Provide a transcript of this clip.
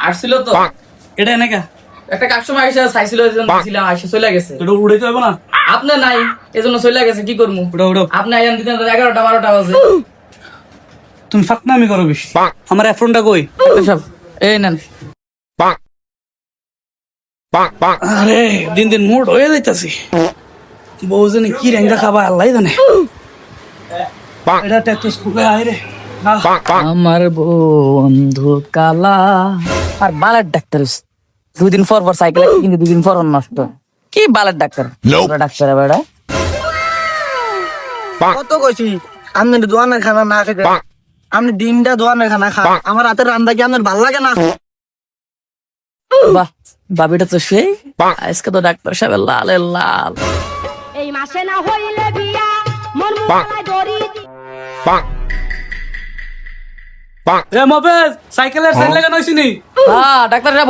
আসছিল তো এটা এনেকা একটা কাস্টমার এসে চাইছিল এজন্য দিছিলাম আইসা চলে গেছে এটা উড়াইতে হবে না আপনি নাই এজন্য চলে গেছে কি করবো উড়ো উড়ো আপনি আইয়ান দিতেন 11টা 12টা বাজে তুমি ফাকনামি করো বেশি আমার অ্যাফ্রনটা কই সব এই নেন আরে দিন দিন মোট হয়ে যাইতাছি বউ জানি কি রেঙ্গা খাবা আল্লাহ জানে এটা টেকটোস্কোপে আয় রে না আমার বন্ধু কালা আর বালের ডাক্তার 2 দিন পর সাইকেল কিন্তু 2 দিন পর নষ্ট কি বালের ডাক্তার ডাক্তার বেড়া কত কইছি আপনি দোয়ানের খানা না খেতে আপনি দিনটা দোয়ানের খানা খান আমার হাতের রান্না কি আপনার ভালো লাগে না বাহ বাবিটা তো সেই আজকে তো ডাক্তার সাহেব লাল লাল এই মাসে না হইলে বিয়া মন মুখায় দড়ি এ মফেজ সাইকেলের সাইড লাগানো হইছিনি হ্যাঁ ডাক্তার সাহেব